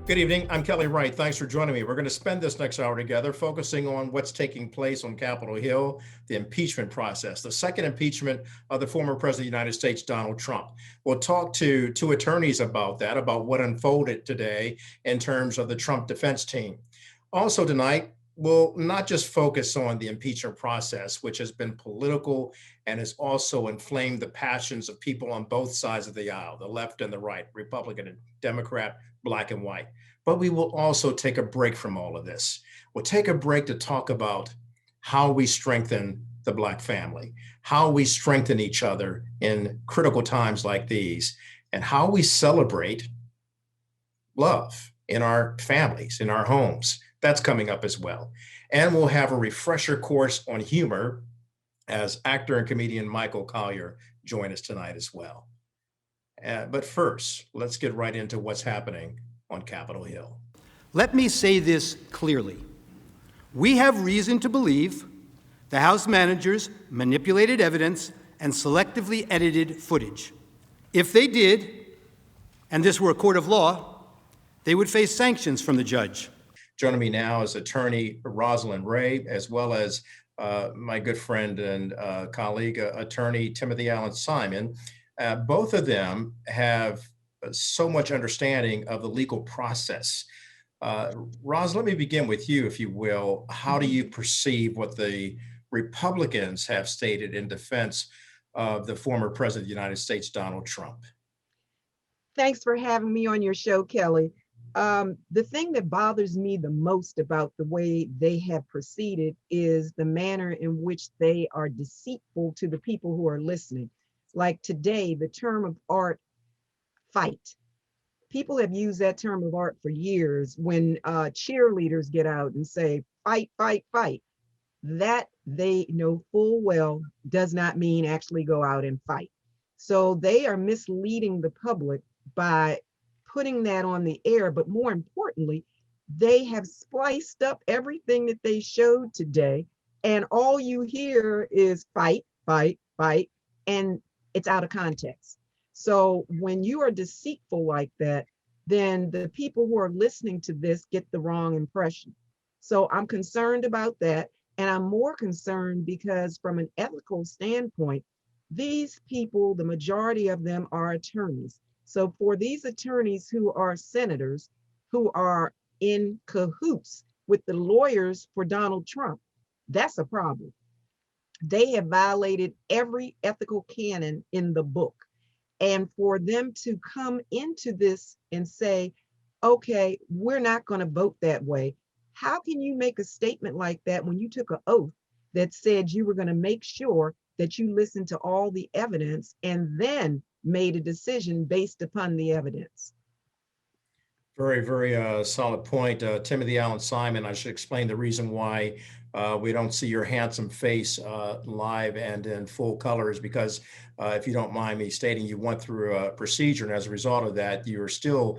Good evening. I'm Kelly Wright. Thanks for joining me. We're going to spend this next hour together focusing on what's taking place on Capitol Hill, the impeachment process, the second impeachment of the former president of the United States, Donald Trump. We'll talk to two attorneys about that, about what unfolded today in terms of the Trump defense team. Also tonight, we'll not just focus on the impeachment process, which has been political and has also inflamed the passions of people on both sides of the aisle, the left and the right, Republican and Democrat, black and white. But we will also take a break from all of this. We'll take a break to talk about how we strengthen the Black family, how we strengthen each other in critical times like these, and how we celebrate love in our families, in our homes. That's coming up as well. And we'll have a refresher course on humor as actor and comedian Michael Collier join us tonight as well. But first, let's get right into what's happening on Capitol Hill. Let me say this clearly. We have reason to believe the House managers manipulated evidence and selectively edited footage. If they did, and this were a court of law, they would face sanctions from the judge. Joining me now is attorney Rosalind Ray, as well as my good friend and colleague, attorney Timothy Allen Simon. Both of them have so much understanding of the legal process. Ros, let me begin with you, if you will. How do you perceive what the Republicans have stated in defense of the former president of the United States, Donald Trump? Thanks for having me on your show, Kelly. The thing that bothers me the most about the way they have proceeded is the manner in which they are deceitful to the people who are listening. Like today, the term of art, fight. People have used that term of art for years when cheerleaders get out and say, fight, fight, fight. That they know full well does not mean actually go out and fight. So they are misleading the public by putting that on the air, but more importantly, they have spliced up everything that they showed today, and all you hear is fight, fight, fight, and it's out of context. So when you are deceitful like that, then the people who are listening to this get the wrong impression. So I'm concerned about that, and I'm more concerned because from an ethical standpoint, these people, the majority of them are attorneys. So for these attorneys who are senators, who are in cahoots with the lawyers for Donald Trump, that's a problem. They have violated every ethical canon in the book. And for them to come into this and say, okay, we're not going to vote that way. How can you make a statement like that when you took an oath that said you were going to make sure that you listened to all the evidence and then made a decision based upon the evidence? Very, very solid point. Timothy Allen Simon, I should explain the reason why we don't see your handsome face live and in full color is because, if you don't mind me stating, you went through a procedure, and as a result of that, you're still,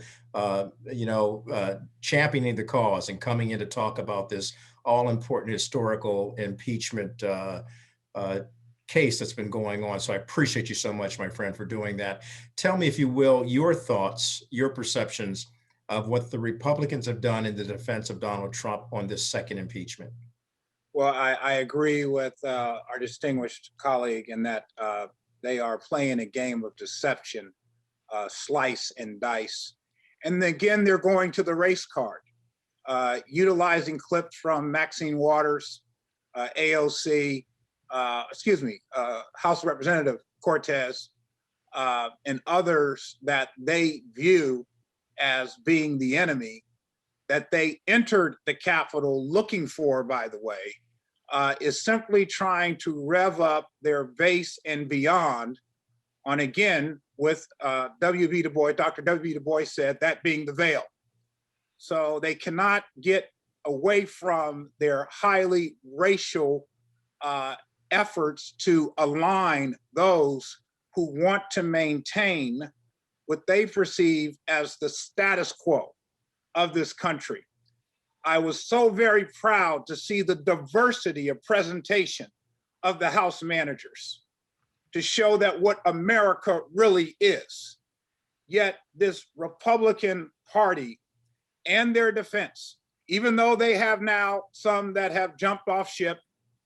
championing the cause and coming in to talk about this all-important historical impeachment case that's been going on. So I appreciate you so much, my friend, for doing that. Tell me, if you will, your thoughts, your perceptions of what the Republicans have done in the defense of Donald Trump on this second impeachment. Well, I agree with our distinguished colleague in that they are playing a game of deception, slice and dice. And again, they're going to the race card, utilizing clips from Maxine Waters, AOC, House Representative Cortez, and others that they view as being the enemy, that they entered the Capitol looking for, by the way, is simply trying to rev up their base and beyond on, again, with W.B. Du Bois, Dr. W.B. Du Bois said, that being the veil. So they cannot get away from their highly racial efforts to align those who want to maintain what they perceive as the status quo of this country. I was so very proud to see the diversity of presentation of the House managers to show that what America really is. Yet this Republican Party and their defense, even though they have now some that have jumped off ship,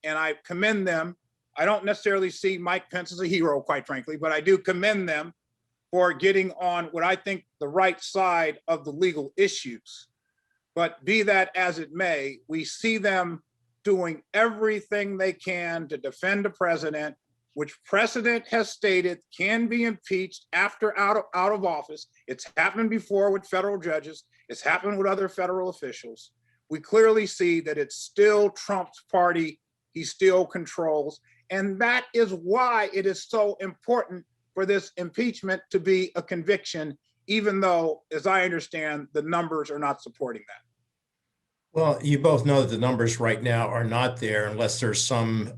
and I commend them. I don't necessarily see Mike Pence as a hero, quite frankly, but I do commend them for getting on what I think the right side of the legal issues. But be that as it may, we see them doing everything they can to defend the president, which precedent has stated can be impeached after out of office. It's happened before with federal judges. It's happened with other federal officials. We clearly see that it's still Trump's party. He still controls. And that is why it is so important for this impeachment to be a conviction, even though, as I understand, the numbers are not supporting that. Well, you both know that the numbers right now are not there unless there's some,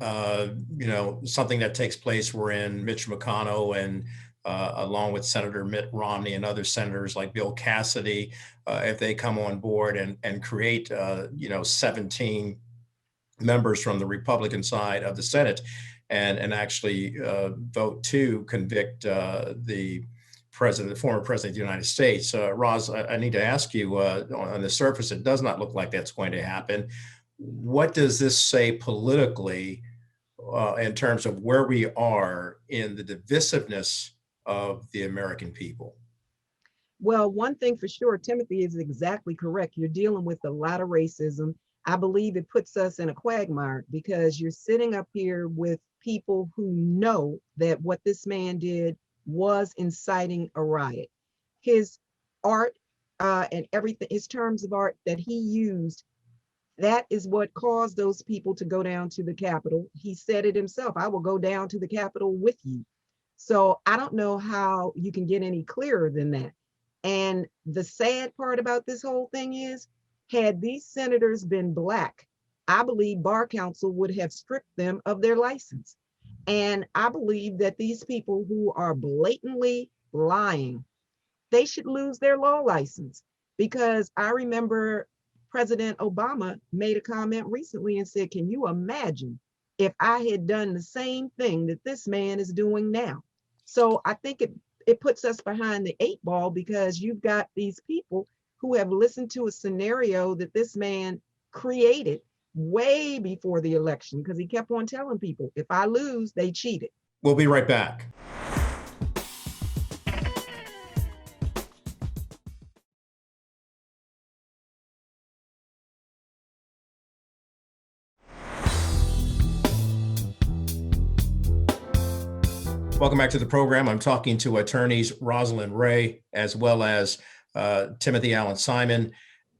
something that takes place wherein Mitch McConnell and along with Senator Mitt Romney and other senators like Bill Cassidy, if they come on board and create, 17 members from the Republican side of the Senate and actually vote to convict the former president of the United States. Roz, I need to ask you, on the surface, it does not look like that's going to happen. What does this say politically in terms of where we are in the divisiveness of the American people? Well, one thing for sure, Timothy is exactly correct. You're dealing with a lot of racism. I believe it puts us in a quagmire because you're sitting up here with people who know that what this man did was inciting a riot. His art and everything, his terms of art that he used, that is what caused those people to go down to the Capitol. He said it himself, I will go down to the Capitol with you. So I don't know how you can get any clearer than that. And the sad part about this whole thing is, had these senators been Black, I believe Bar Council would have stripped them of their license. And I believe that these people who are blatantly lying, they should lose their law license. Because I remember President Obama made a comment recently and said, can you imagine if I had done the same thing that this man is doing now? So I think it puts us behind the 8 ball because you've got these people who have listened to a scenario that this man created way before the election, because he kept on telling people, if I lose, they cheated. We'll be right back. Welcome back to the program. I'm talking to attorneys Rosalind Ray as well as Timothy Allen Simon.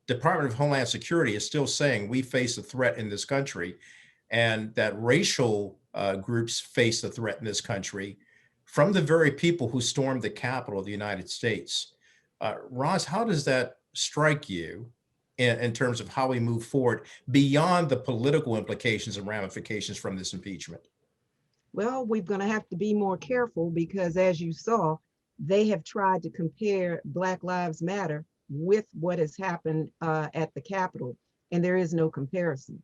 Department of Homeland Security is still saying we face a threat in this country and that racial groups face a threat in this country from the very people who stormed the Capitol of the United States. Roz, how does that strike you in terms of how we move forward beyond the political implications and ramifications from this impeachment? Well, we're going to have to be more careful because, as you saw, they have tried to compare Black Lives Matter with what has happened at the Capitol, and there is no comparison.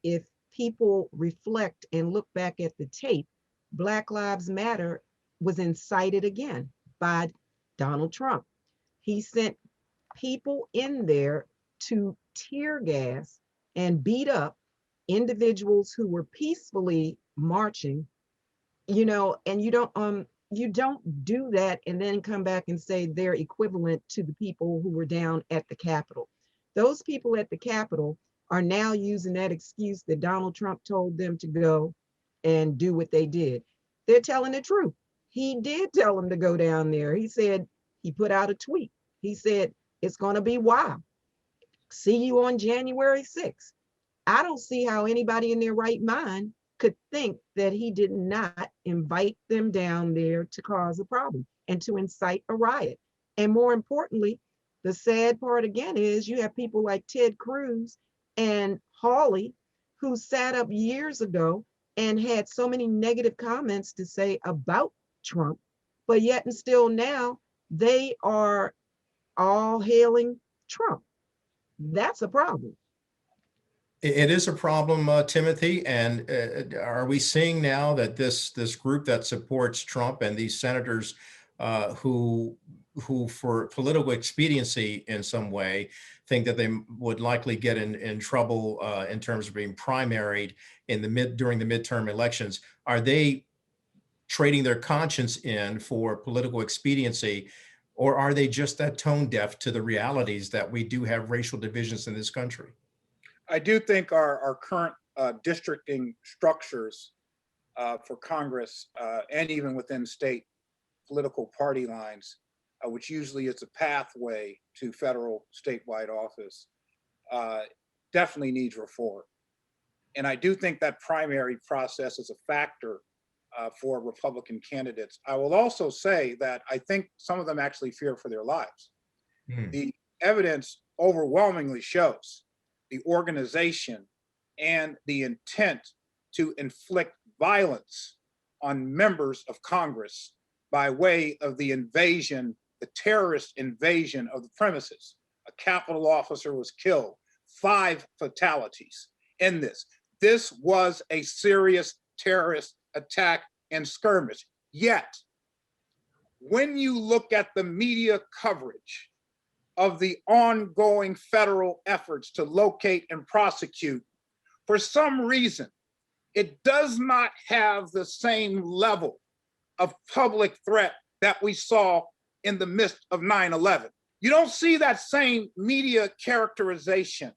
If people reflect and look back at the tape, Black Lives Matter was incited again by Donald Trump. He sent people in there to tear gas and beat up individuals who were peacefully marching, and you don't do that and then come back and say they're equivalent to the people who were down at the Capitol. Those people at the Capitol are now using that excuse that Donald Trump told them to go and do what they did. They're telling the truth. He did tell them to go down there. He said, he put out a tweet. He said, it's going to be wild. See you on January 6th. I don't see how anybody in their right mind could think that he did not invite them down there to cause a problem and to incite a riot. And more importantly, the sad part again is you have people like Ted Cruz and Hawley who sat up years ago and had so many negative comments to say about Trump, but yet and still now they are all hailing Trump. That's a problem. It is a problem, Timothy. And are we seeing now that this group that supports Trump and these senators who for political expediency in some way think that they would likely get in trouble in terms of being primaried during the midterm elections. Are they trading their conscience in for political expediency, or are they just that tone deaf to the realities that we do have racial divisions in this country? I do think our current districting structures for Congress and even within state political party lines, which usually is a pathway to federal statewide office, definitely needs reform. And I do think that primary process is a factor for Republican candidates. I will also say that I think some of them actually fear for their lives. Hmm. The evidence overwhelmingly shows the organization and the intent to inflict violence on members of Congress by way of the invasion, the terrorist invasion of the premises. A Capitol officer was killed, 5 fatalities in this. This was a serious terrorist attack and skirmish. Yet, when you look at the media coverage of the ongoing federal efforts to locate and prosecute, for some reason, it does not have the same level of public threat that we saw in the midst of 9/11. You don't see that same media characterization.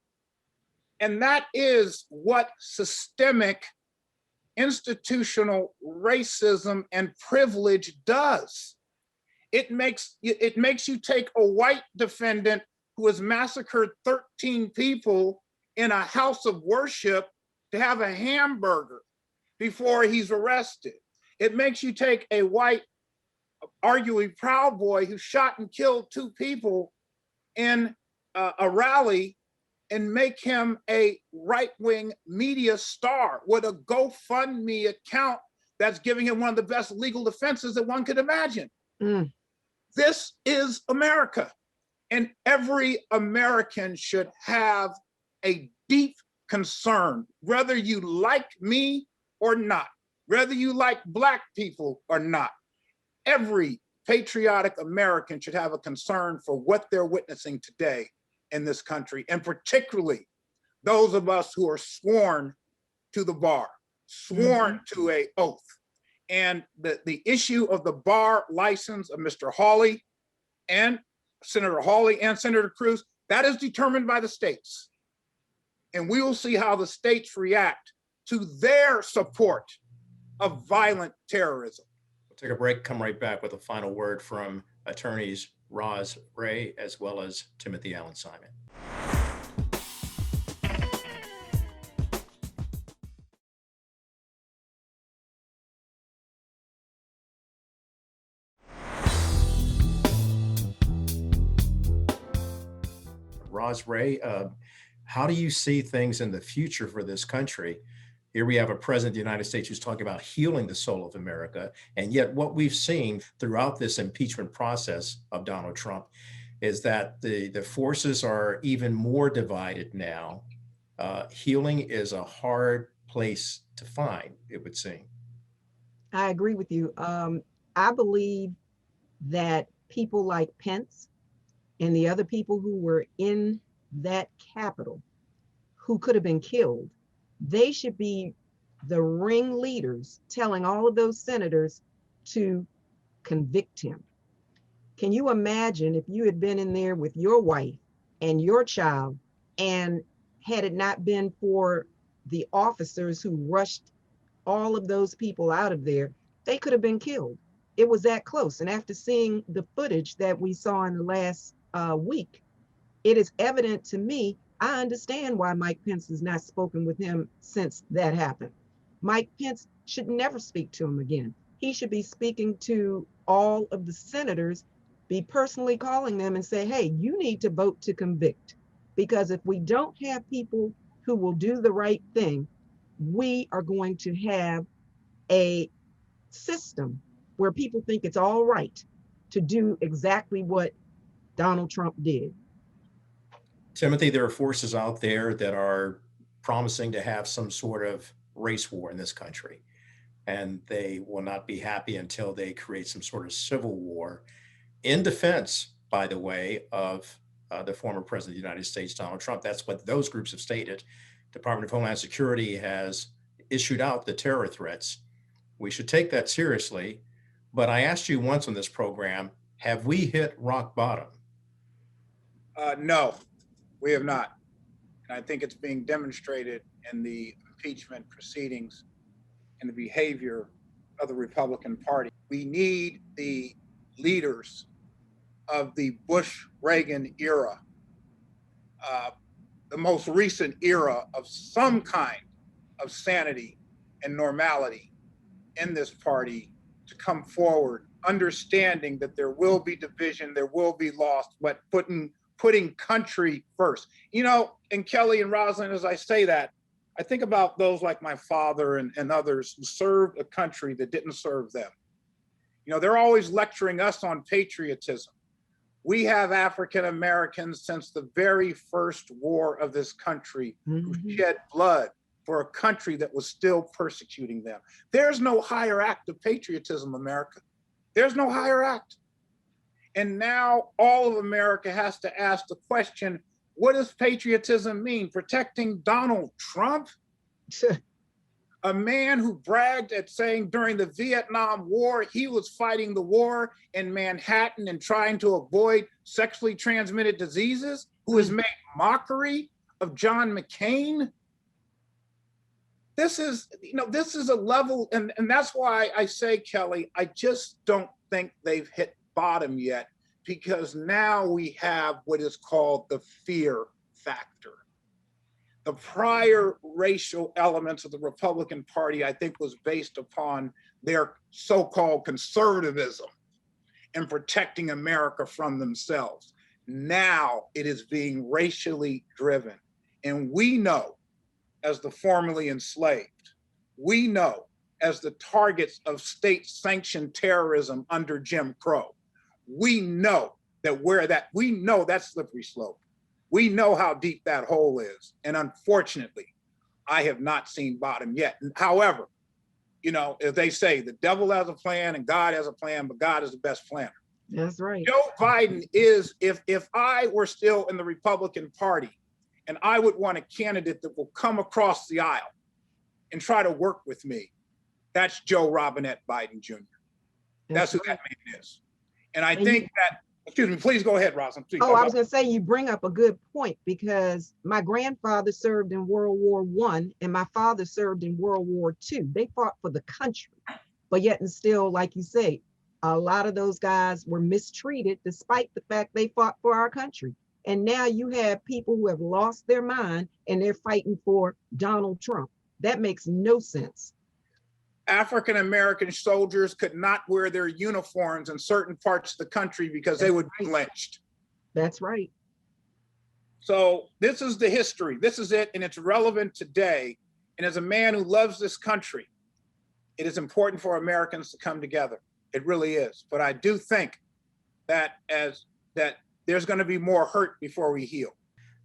And that is what systemic institutional racism and privilege does. It makes you take a white defendant who has massacred 13 people in a house of worship to have a hamburger before he's arrested. It makes you take a white, arguably Proud Boy who shot and killed 2 people in a rally and make him a right-wing media star with a GoFundMe account that's giving him one of the best legal defenses that one could imagine. Mm. This is America, and every American should have a deep concern, whether you like me or not, whether you like Black people or not. Every patriotic American should have a concern for what they're witnessing today in this country, and particularly those of us who are sworn to the bar, sworn to an oath. And the issue of the bar license of Mr. Hawley and Senator Hawley and Senator Cruz, that is determined by the states. And we will see how the states react to their support of violent terrorism. We'll take a break, come right back with a final word from attorneys Roz Ray as well as Timothy Allen Simon. Roz Ray, how do you see things in the future for this country? Here we have a president of the United States who's talking about healing the soul of America. And yet what we've seen throughout this impeachment process of Donald Trump is that the forces are even more divided now. Healing is a hard place to find, it would seem. I agree with you. I believe that people like Pence and the other people who were in that Capitol who could have been killed, they should be the ringleaders telling all of those senators to convict him. Can you imagine if you had been in there with your wife and your child, and had it not been for the officers who rushed all of those people out of there, they could have been killed. It was that close. And after seeing the footage that we saw in the last week, it is evident to me. I understand why Mike Pence has not spoken with him since that happened. Mike Pence should never speak to him again. He should be speaking to all of the senators, be personally calling them and say, hey, you need to vote to convict. Because if we don't have people who will do the right thing, we are going to have a system where people think it's all right to do exactly what Donald Trump did. Timothy, there are forces out there that are promising to have some sort of race war in this country. and they will not be happy until they create some sort of civil war in defense, by the way, of the former president of the United States, Donald Trump. That's what those groups have stated. Department of Homeland Security has issued out the terror threats. We should take that seriously. But I asked you once on this program, have we hit rock bottom? No, we have not. And I think it's being demonstrated in the impeachment proceedings and the behavior of the Republican Party. We need the leaders of the Bush-Reagan era, the most recent era of some kind of sanity and normality in this party to come forward, understanding that there will be division, there will be loss, but putting country first. You know, and Kelly and Rosalind, as I say that, I think about those like my father and others who served a country that didn't serve them. You know, they're always lecturing us on patriotism. We have African Americans since the very first war of this country who shed blood for a country that was still persecuting them. There's no higher act of patriotism, America. There's no higher act. And now all of America has to ask the question, what does patriotism mean? Protecting Donald Trump? A man who bragged at saying during the Vietnam War, he was fighting the war in Manhattan and trying to avoid sexually transmitted diseases, who has made mockery of John McCain. This is, you know, this is a level, and that's why I say, Kelly, I just don't think they've hit bottom yet, because now we have what is called the fear factor. The prior racial elements of the Republican Party, I think, was based upon their so-called conservatism and protecting America from themselves. Now it is being racially driven. And we know, as the formerly enslaved, we know as the targets of state-sanctioned terrorism under Jim Crow, we know that we know that slippery slope. We know how deep that hole is. And unfortunately, I have not seen bottom yet. However, you know, as they say, the devil has a plan and God has a plan, but God is the best planner. That's right. Joe Biden is, if I were still in the Republican Party, and I would want a candidate that will come across the aisle and try to work with me, that's Joe Robinette Biden Jr. That's who that man is. And I think that, excuse me, please go ahead, Rosalind. Please, I was going to say, you bring up a good point, because my grandfather served in World War I and my father served in World War II. They fought for the country, but yet and still, like you say, a lot of those guys were mistreated despite the fact they fought for our country. And now you have people who have lost their mind and they're fighting for Donald Trump. That makes no sense. African American soldiers could not wear their uniforms in certain parts of the country because they would be lynched. That's right. So this is the history. This is it, and it's relevant today. And as a man who loves this country, it is important for Americans to come together. It really is. But I do think that there's going to be more hurt before we heal.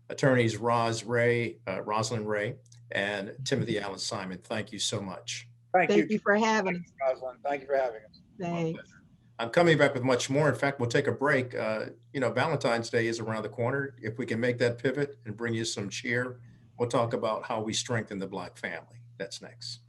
Attorneys Rosalind Ray, and Timothy Allen Simon, thank you so much. Thank you for having us. Rosalind. Thank you for having us. Thanks. I'm coming back with much more. In fact, we'll take a break. You know, Valentine's Day is around the corner. If we can make that pivot and bring you some cheer, we'll talk about how we strengthen the Black family. That's next.